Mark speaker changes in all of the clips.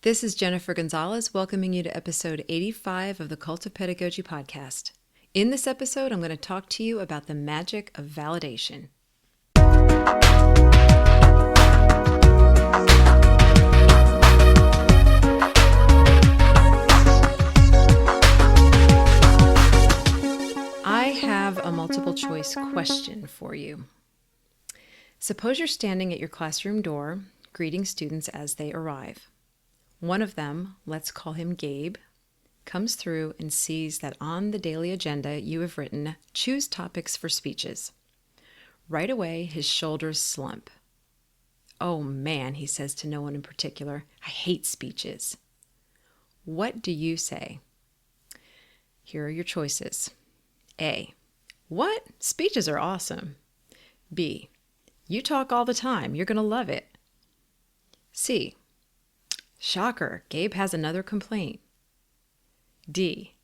Speaker 1: This is Jennifer Gonzalez welcoming you to episode 85 of the Cult of Pedagogy podcast. In this episode, I'm going to talk to you about the magic of validation. I have a multiple choice question for you. Suppose you're standing at your classroom door, greeting students as they arrive. One of them, let's call him Gabe, comes through and sees that on the daily agenda you have written, choose topics for speeches. Right away, his shoulders slump. Oh man, he says to no one in particular, I hate speeches. What do you say? Here are your choices. A. What? Speeches are awesome. B. You talk all the time. You're going to love it. C. Shocker, Gabe has another complaint. D.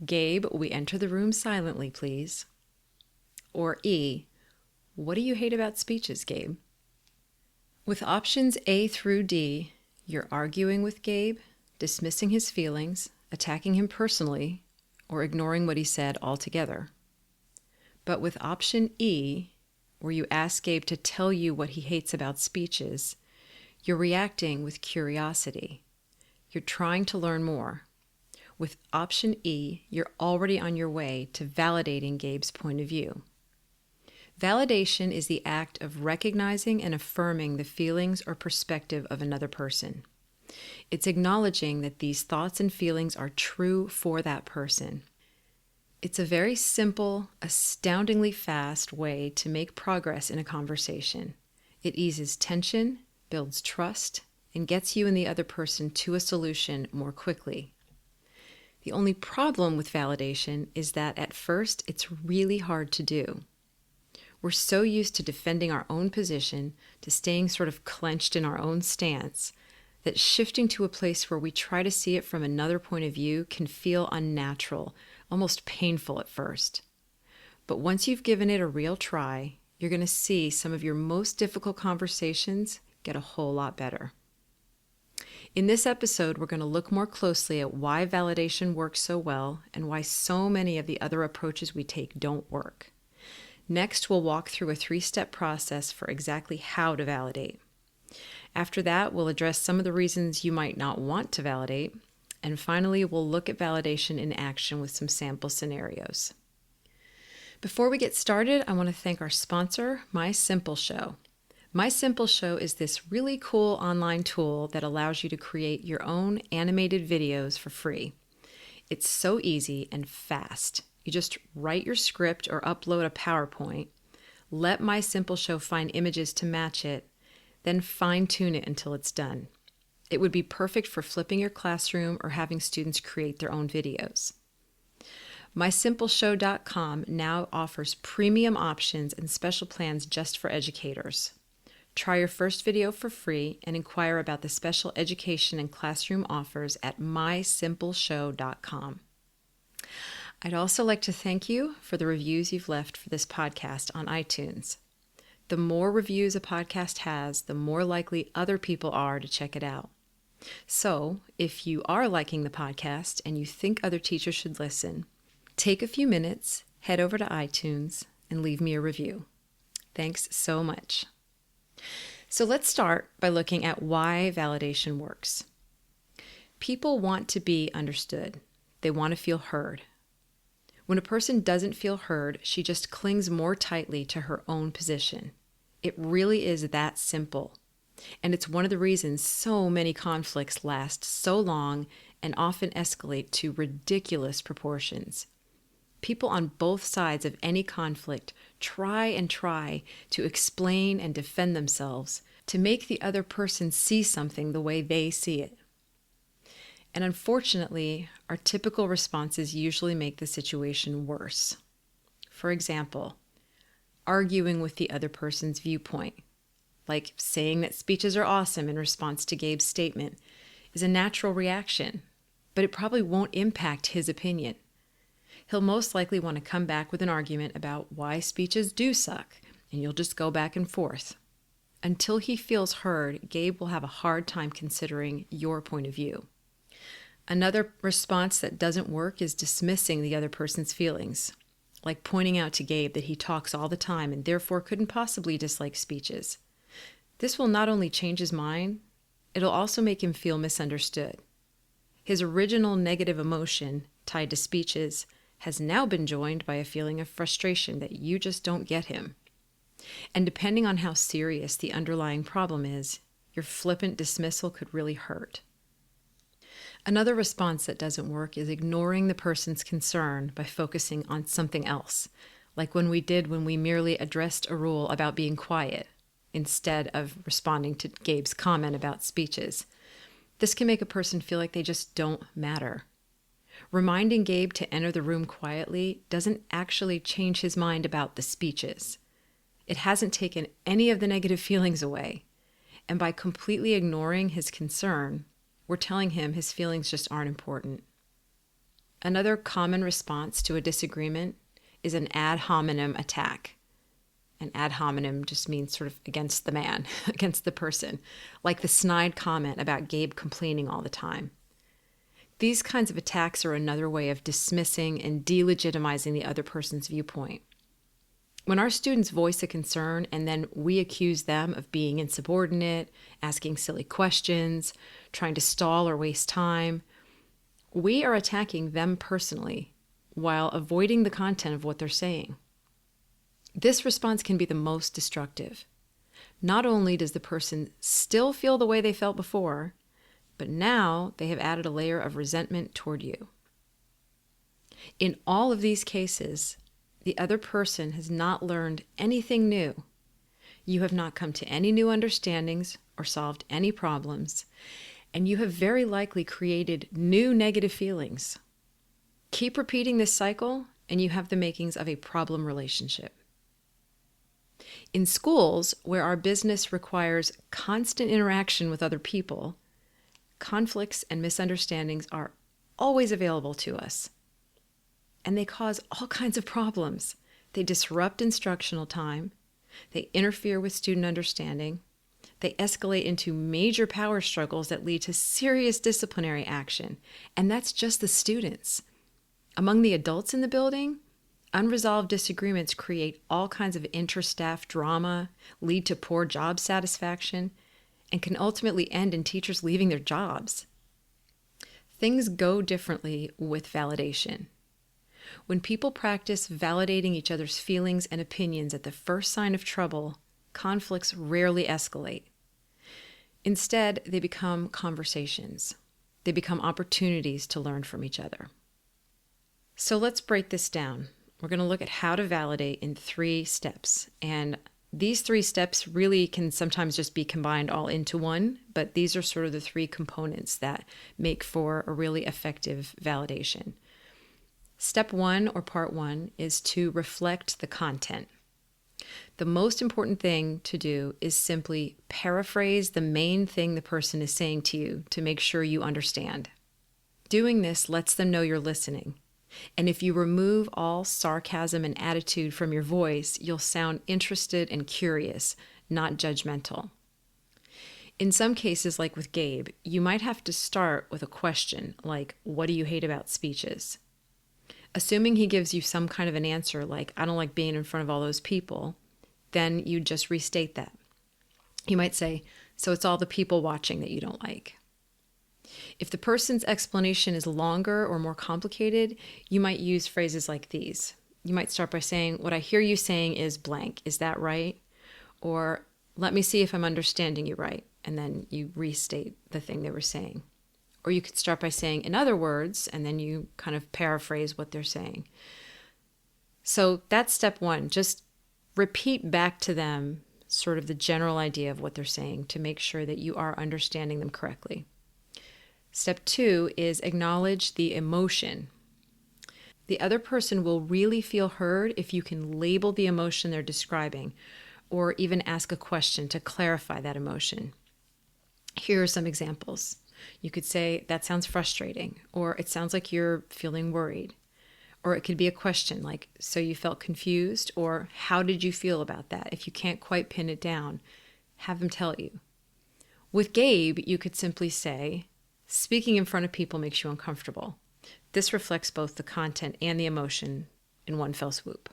Speaker 1: Gabe, we enter the room silently, please. Or E. What do you hate about speeches, Gabe? With options A through D, you're arguing with Gabe, dismissing his feelings, attacking him personally, or ignoring what he said altogether. But with option E, where you ask Gabe to tell you what he hates about speeches, you're reacting with curiosity. You're trying to learn more. With option E, you're already on your way to validating Gabe's point of view. Validation is the act of recognizing and affirming the feelings or perspective of another person. It's acknowledging that these thoughts and feelings are true for that person. It's a very simple, astoundingly fast way to make progress in a conversation. It eases tension, builds trust, and gets you and the other person to a solution more quickly. The only problem with validation is that at first it's really hard to do. We're so used to defending our own position, to staying sort of clenched in our own stance, that shifting to a place where we try to see it from another point of view can feel unnatural, almost painful at first. But once you've given it a real try, you're going to see some of your most difficult conversations get a whole lot better. In this episode, we're going to look more closely at why validation works so well and why so many of the other approaches we take don't work. Next, we'll walk through a 3-step process for exactly how to validate. After that, we'll address some of the reasons you might not want to validate. And finally, we'll look at validation in action with some sample scenarios. Before we get started, I want to thank our sponsor, My Simple Show. My Simple Show is this really cool online tool that allows you to create your own animated videos for free. It's so easy and fast. You just write your script or upload a PowerPoint, let My Simple Show find images to match it, then fine-tune it until it's done. It would be perfect for flipping your classroom or having students create their own videos. MySimpleShow.com now offers premium options and special plans just for educators. Try your first video for free and inquire about the special education and classroom offers at MySimpleShow.com. I'd also like to thank you for the reviews you've left for this podcast on iTunes. The more reviews a podcast has, the more likely other people are to check it out. So, if you are liking the podcast and you think other teachers should listen, take a few minutes, head over to iTunes, and leave me a review. Thanks so much. So let's start by looking at why validation works. People want to be understood. They want to feel heard. When a person doesn't feel heard, she just clings more tightly to her own position. It really is that simple. And it's one of the reasons so many conflicts last so long and often escalate to ridiculous proportions. People on both sides of any conflict try to explain and defend themselves to make the other person see something the way they see it. And unfortunately, our typical responses usually make the situation worse. For example, arguing with the other person's viewpoint, like saying that speeches are awesome in response to Gabe's statement, is a natural reaction, but it probably won't impact his opinion. He'll most likely want to come back with an argument about why speeches do suck, and you'll just go back and forth. Until he feels heard, Gabe will have a hard time considering your point of view. Another response that doesn't work is dismissing the other person's feelings, like pointing out to Gabe that he talks all the time and therefore couldn't possibly dislike speeches. This will not only change his mind, it'll also make him feel misunderstood. His original negative emotion tied to speeches has now been joined by a feeling of frustration that you just don't get him. And depending on how serious the underlying problem is, your flippant dismissal could really hurt. Another response that doesn't work is ignoring the person's concern by focusing on something else, like when we merely addressed a rule about being quiet instead of responding to Gabe's comment about speeches. This can make a person feel like they just don't matter. Reminding Gabe to enter the room quietly doesn't actually change his mind about the speeches. It hasn't taken any of the negative feelings away. And by completely ignoring his concern, we're telling him his feelings just aren't important. Another common response to a disagreement is an ad hominem attack. An ad hominem just means sort of against the man, against the person, like the snide comment about Gabe complaining all the time. These kinds of attacks are another way of dismissing and delegitimizing the other person's viewpoint. When our students voice a concern and then we accuse them of being insubordinate, asking silly questions, trying to stall or waste time, we are attacking them personally while avoiding the content of what they're saying. This response can be the most destructive. Not only does the person still feel the way they felt before, but now they have added a layer of resentment toward you. In all of these cases, the other person has not learned anything new. You have not come to any new understandings or solved any problems, and you have very likely created new negative feelings. Keep repeating this cycle, and you have the makings of a problem relationship. In schools, where our business requires constant interaction with other people, conflicts and misunderstandings are always available to us. And they cause all kinds of problems. They disrupt instructional time. They interfere with student understanding. They escalate into major power struggles that lead to serious disciplinary action. And that's just the students. Among the adults in the building, unresolved disagreements create all kinds of inter-staff drama, lead to poor job satisfaction, and can ultimately end in teachers leaving their jobs. Things go differently with validation. When people practice validating each other's feelings and opinions at the first sign of trouble, conflicts rarely escalate. Instead, they become conversations. They become opportunities to learn from each other. So let's break this down. We're going to look at how to validate in 3 steps. And these 3 steps really can sometimes just be combined all into one, but these are sort of the 3 components that make for a really effective validation. Step 1, or part 1, is to reflect the content. The most important thing to do is simply paraphrase the main thing the person is saying to you to make sure you understand. Doing this lets them know you're listening. And if you remove all sarcasm and attitude from your voice, you'll sound interested and curious, not judgmental. In some cases, like with Gabe, you might have to start with a question like, what do you hate about speeches? Assuming he gives you some kind of an answer like, I don't like being in front of all those people, then you just restate that. You might say, so it's all the people watching that you don't like. If the person's explanation is longer or more complicated, you might use phrases like these. You might start by saying, what I hear you saying is blank. Is that right? Or let me see if I'm understanding you right. And then you restate the thing they were saying. Or you could start by saying, in other words, and then you kind of paraphrase what they're saying. So that's step 1. Just repeat back to them sort of the general idea of what they're saying to make sure that you are understanding them correctly. Step 2 is acknowledge the emotion. The other person will really feel heard if you can label the emotion they're describing, or even ask a question to clarify that emotion. Here are some examples. You could say, that sounds frustrating, or it sounds like you're feeling worried. Or it could be a question like, so you felt confused, or how did you feel about that? If you can't quite pin it down, have him tell you. With Gabe, you could simply say, speaking in front of people makes you uncomfortable. This reflects both the content and the emotion in one fell swoop.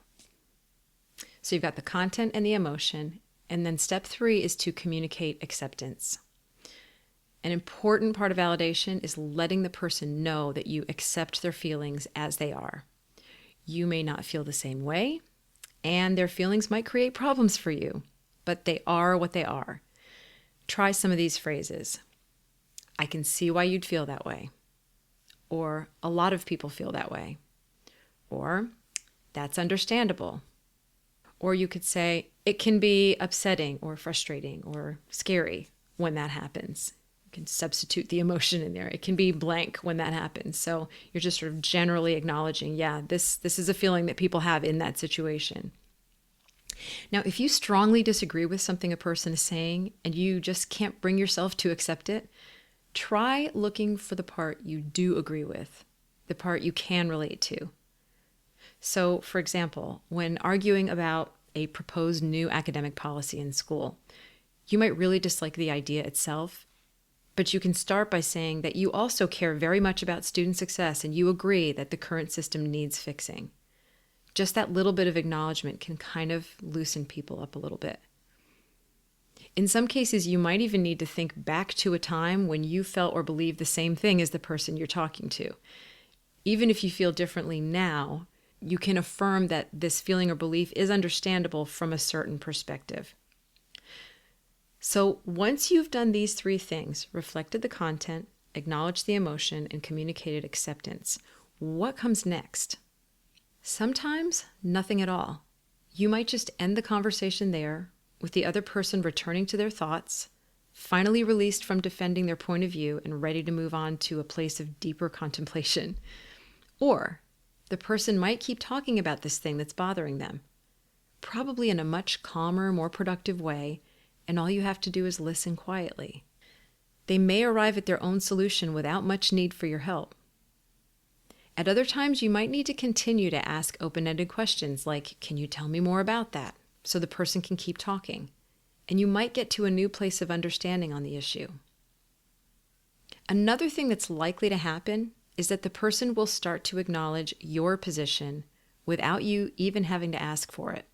Speaker 1: So you've got the content and the emotion, and then step 3 is to communicate acceptance. An important part of validation is letting the person know that you accept their feelings as they are. You may not feel the same way, and their feelings might create problems for you, but they are what they are. Try some of these phrases. I can see why you'd feel that way. Or, a lot of people feel that way. Or, that's understandable. Or you could say, it can be upsetting or frustrating or scary when that happens. You can substitute the emotion in there. It can be blank when that happens. So you're just sort of generally acknowledging, yeah, this is a feeling that people have in that situation. Now, if you strongly disagree with something a person is saying and you just can't bring yourself to accept it, try looking for the part you do agree with, the part you can relate to. So, for example, when arguing about a proposed new academic policy in school, you might really dislike the idea itself, but you can start by saying that you also care very much about student success and you agree that the current system needs fixing. Just that little bit of acknowledgement can kind of loosen people up a little bit. In some cases, you might even need to think back to a time when you felt or believed the same thing as the person you're talking to. Even if you feel differently now, you can affirm that this feeling or belief is understandable from a certain perspective. So once you've done these 3 things, reflected the content, acknowledged the emotion, and communicated acceptance, what comes next? Sometimes nothing at all. You might just end the conversation there, with the other person returning to their thoughts, finally released from defending their point of view and ready to move on to a place of deeper contemplation. Or the person might keep talking about this thing that's bothering them, probably in a much calmer, more productive way, and all you have to do is listen quietly. They may arrive at their own solution without much need for your help. At other times, you might need to continue to ask open-ended questions like, can you tell me more about that? So the person can keep talking. And you might get to a new place of understanding on the issue. Another thing that's likely to happen is that the person will start to acknowledge your position without you even having to ask for it.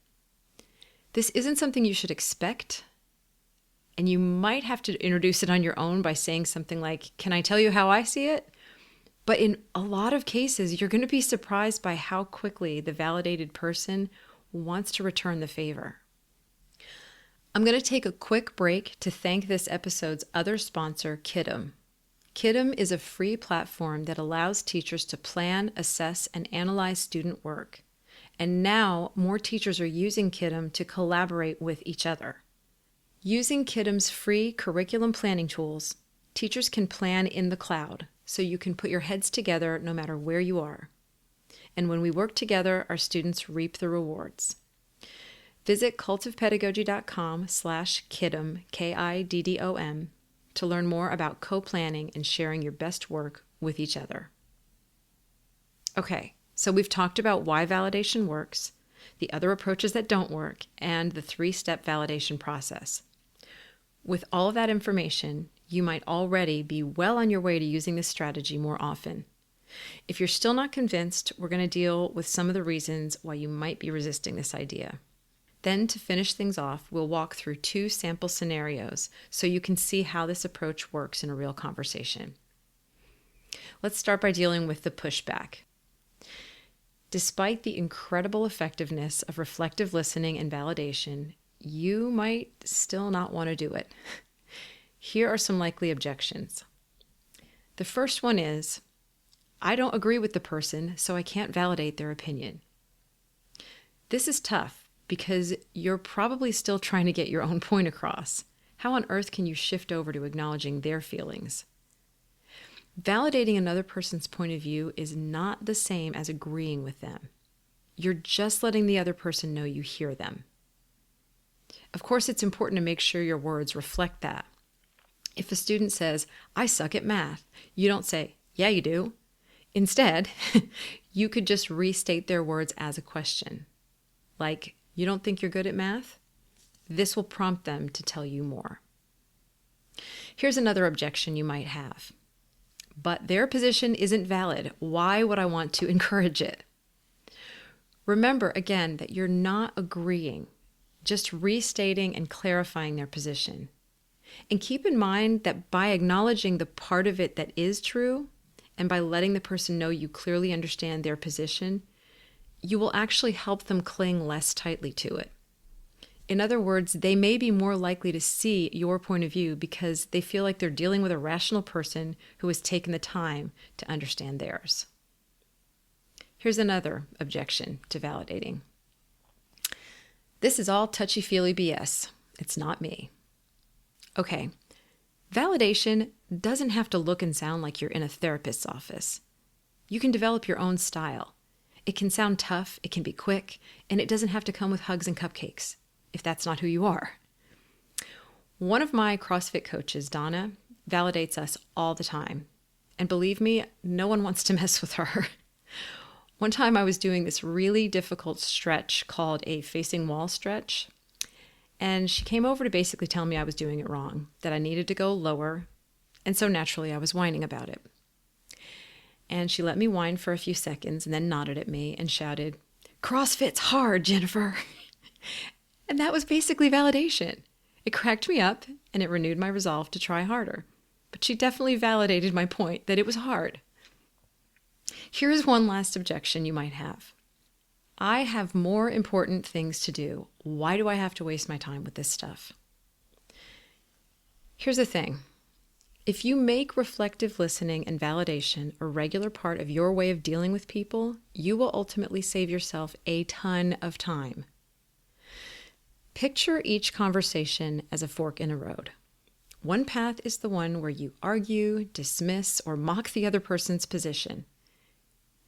Speaker 1: This isn't something you should expect, and you might have to introduce it on your own by saying something like, can I tell you how I see it? But in a lot of cases, you're going to be surprised by how quickly the validated person wants to return the favor. I'm going to take a quick break to thank this episode's other sponsor, Kiddom. Kiddom is a free platform that allows teachers to plan, assess, and analyze student work. And now more teachers are using Kiddom to collaborate with each other. Using Kiddom's free curriculum planning tools, teachers can plan in the cloud, so you can put your heads together no matter where you are. And when we work together, our students reap the rewards. Visit cultofpedagogy.com/Kiddom, Kiddom, to learn more about co-planning and sharing your best work with each other. Okay, so we've talked about why validation works, the other approaches that don't work, and the 3-step validation process. With all of that information, you might already be well on your way to using this strategy more often. If you're still not convinced, we're going to deal with some of the reasons why you might be resisting this idea. Then, to finish things off, we'll walk through 2 sample scenarios so you can see how this approach works in a real conversation. Let's start by dealing with the pushback. Despite the incredible effectiveness of reflective listening and validation, you might still not want to do it. Here are some likely objections. The first one is, I don't agree with the person, so I can't validate their opinion. This is tough because you're probably still trying to get your own point across. How on earth can you shift over to acknowledging their feelings? Validating another person's point of view is not the same as agreeing with them. You're just letting the other person know you hear them. Of course, it's important to make sure your words reflect that. If a student says, I suck at math, you don't say, yeah, you do. Instead, you could just restate their words as a question. Like, you don't think you're good at math? This will prompt them to tell you more. Here's another objection you might have. But their position isn't valid. Why would I want to encourage it? Remember, again, that you're not agreeing, just restating and clarifying their position. And keep in mind that by acknowledging the part of it that is true, and by letting the person know you clearly understand their position, you will actually help them cling less tightly to it. In other words, they may be more likely to see your point of view because they feel like they're dealing with a rational person who has taken the time to understand theirs. Here's another objection to validating. This is all touchy-feely BS. It's not me. Okay, validation doesn't have to look and sound like you're in a therapist's office. You can develop your own style. It can sound tough, it can be quick, and it doesn't have to come with hugs and cupcakes, if that's not who you are. One of my CrossFit coaches, Donna, validates us all the time. And believe me, no one wants to mess with her. One time I was doing this really difficult stretch called a facing wall stretch, and she came over to basically tell me I was doing it wrong, that I needed to go lower, and so naturally I was whining about it. And she let me whine for a few seconds and then nodded at me and shouted, "CrossFit's hard, Jennifer." And that was basically validation. It cracked me up and it renewed my resolve to try harder. But she definitely validated my point that it was hard. Here's one last objection you might have. I have more important things to do. Why do I have to waste my time with this stuff? Here's the thing. If you make reflective listening and validation a regular part of your way of dealing with people, you will ultimately save yourself a ton of time. Picture each conversation as a fork in a road. One path is the one where you argue, dismiss, or mock the other person's position.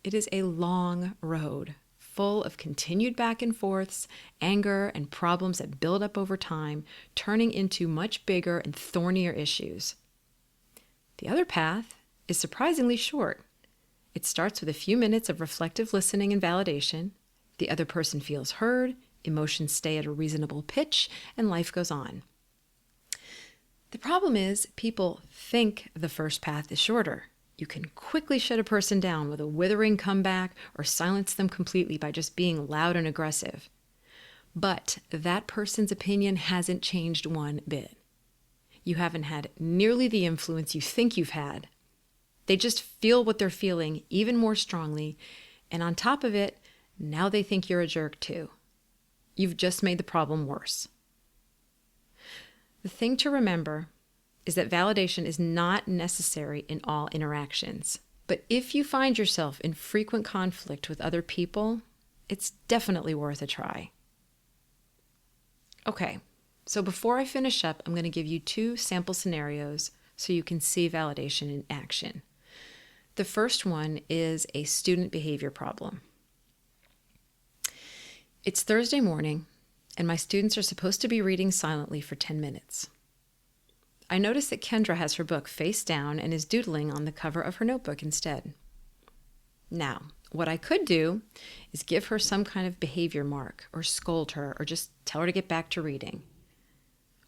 Speaker 1: It is a long road, full of continued back and forths, anger, and problems that build up over time, turning into much bigger and thornier issues. The other path is surprisingly short. It starts with a few minutes of reflective listening and validation. The other person feels heard, emotions stay at a reasonable pitch, and life goes on. The problem is, people think the first path is shorter. You can quickly shut a person down with a withering comeback or silence them completely by just being loud and aggressive. But that person's opinion hasn't changed one bit. You haven't had nearly the influence you think you've had. They just feel what they're feeling even more strongly, and on top of it, now they think you're a jerk too. You've just made the problem worse. The thing to remember is that validation is not necessary in all interactions. But if you find yourself in frequent conflict with other people, it's definitely worth a try. Okay, so before I finish up, I'm going to give you 2 sample scenarios so you can see validation in action. The first one is a student behavior problem. It's Thursday morning, and my students are supposed to be reading silently for 10 minutes. I notice that Kendra has her book face down and is doodling on the cover of her notebook instead. Now, what I could do is give her some kind of behavior mark, or scold her, or just tell her to get back to reading.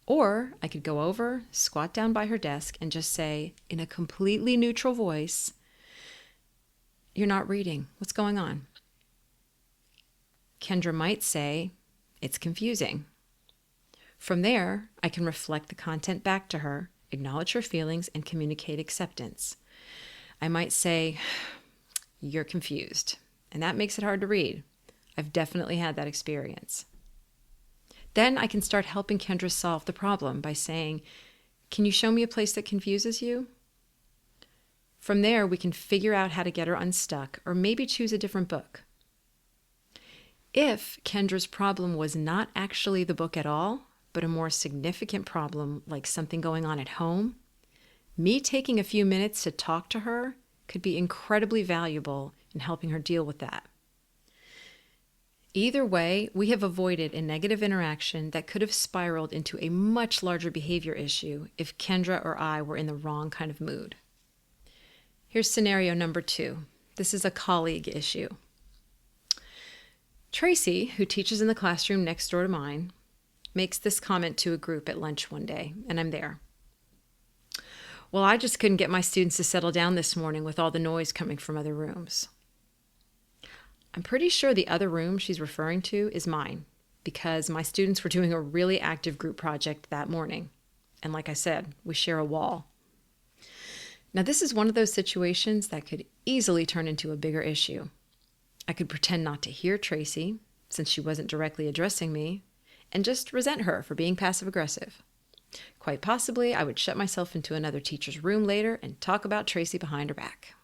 Speaker 1: Or I could go over, squat down by her desk, and just say, in a completely neutral voice, "You're not reading. What's going on?" Kendra might say, "It's confusing." From there, I can reflect the content back to her, acknowledge her feelings, and communicate acceptance. I might say, "You're confused, and that makes it hard to read. I've definitely had that experience." Then I can start helping Kendra solve the problem by saying, "Can you show me a place that confuses you?" From there, we can figure out how to get her unstuck, or maybe choose a different book. If Kendra's problem was not actually the book at all, but a more significant problem like something going on at home, me taking a few minutes to talk to her could be incredibly valuable in helping her deal with that. Either way, we have avoided a negative interaction that could have spiraled into a much larger behavior issue if Kendra or I were in the wrong kind of mood. Here's scenario number 2. This is a colleague issue. Tracy, who teaches in the classroom next door to mine, makes this comment to a group at lunch one day, and I'm there. Well, I just couldn't get my students to settle down this morning with all the noise coming from other rooms. I'm pretty sure the other room she's referring to is mine, because my students were doing a really active group project that morning. And like I said, we share a wall. Now, this is one of those situations that could easily turn into a bigger issue. I could pretend not to hear Tracy, since she wasn't directly addressing me, and just resent her for being passive-aggressive. Quite possibly, I would shut myself into another teacher's room later and talk about Tracy behind her back.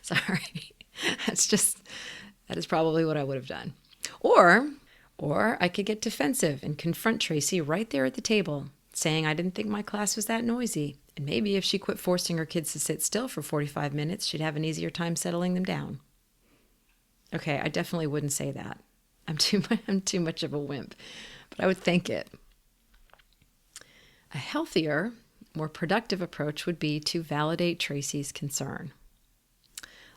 Speaker 1: Sorry. That is probably what I would have done. Or I could get defensive and confront Tracy right there at the table, saying I didn't think my class was that noisy, and maybe if she quit forcing her kids to sit still for 45 minutes, she'd have an easier time settling them down. Okay, I definitely wouldn't say that. I'm too much of a wimp, but I would think it. A healthier, more productive approach would be to validate Tracy's concern.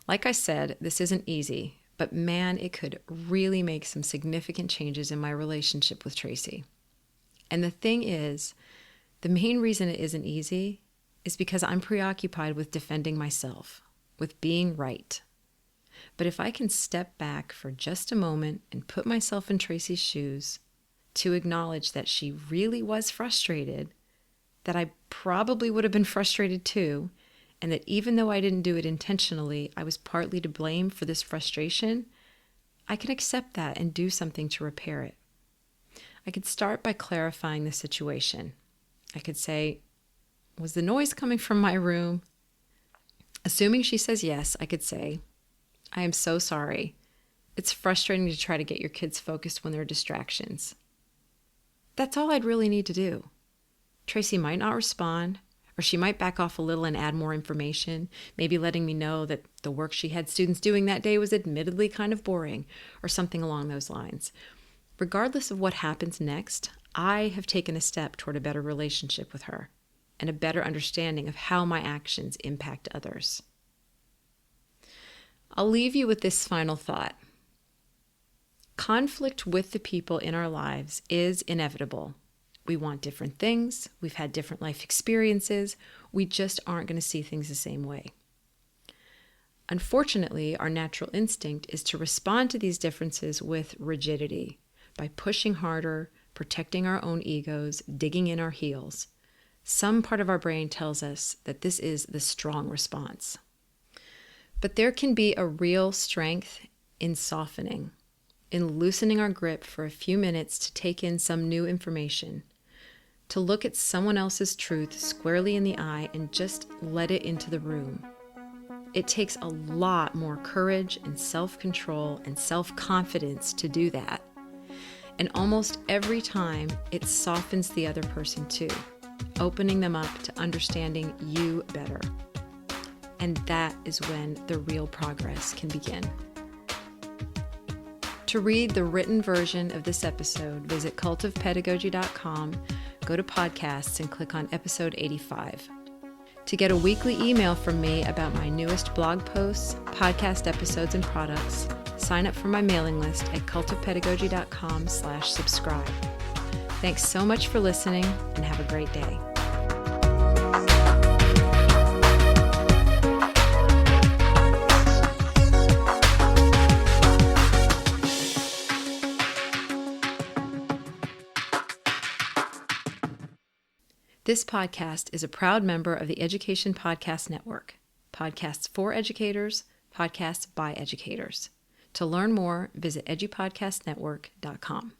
Speaker 1: Like I said, this isn't easy, but man, it could really make some significant changes in my relationship with Tracy. And the thing is, the main reason it isn't easy is because I'm preoccupied with defending myself, with being right. But if I can step back for just a moment and put myself in Tracy's shoes to acknowledge that she really was frustrated, that I probably would have been frustrated too, and that even though I didn't do it intentionally, I was partly to blame for this frustration, I can accept that and do something to repair it. I could start by clarifying the situation. I could say, was the noise coming from my room? Assuming she says yes, I could say, I am so sorry. It's frustrating to try to get your kids focused when there are distractions. That's all I'd really need to do. Tracy might not respond, or she might back off a little and add more information, maybe letting me know that the work she had students doing that day was admittedly kind of boring, or something along those lines. Regardless of what happens next, I have taken a step toward a better relationship with her and a better understanding of how my actions impact others. I'll leave you with this final thought. Conflict with the people in our lives is inevitable. We want different things. We've had different life experiences. We just aren't going to see things the same way. Unfortunately, our natural instinct is to respond to these differences with rigidity, by pushing harder, protecting our own egos, digging in our heels. Some part of our brain tells us that this is the strong response. But there can be a real strength in softening, in loosening our grip for a few minutes to take in some new information, to look at someone else's truth squarely in the eye and just let it into the room. It takes a lot more courage and self-control and self-confidence to do that. And almost every time, it softens the other person too, opening them up to understanding you better. And that is when the real progress can begin. To read the written version of this episode, visit cultofpedagogy.com, go to podcasts, and click on episode 85. To get a weekly email from me about my newest blog posts, podcast episodes, and products, sign up for my mailing list at cultofpedagogy.com/subscribe. Thanks so much for listening, and have a great day. This podcast is a proud member of the Education Podcast Network. Podcasts for educators, podcasts by educators. To learn more, visit edupodcastnetwork.com.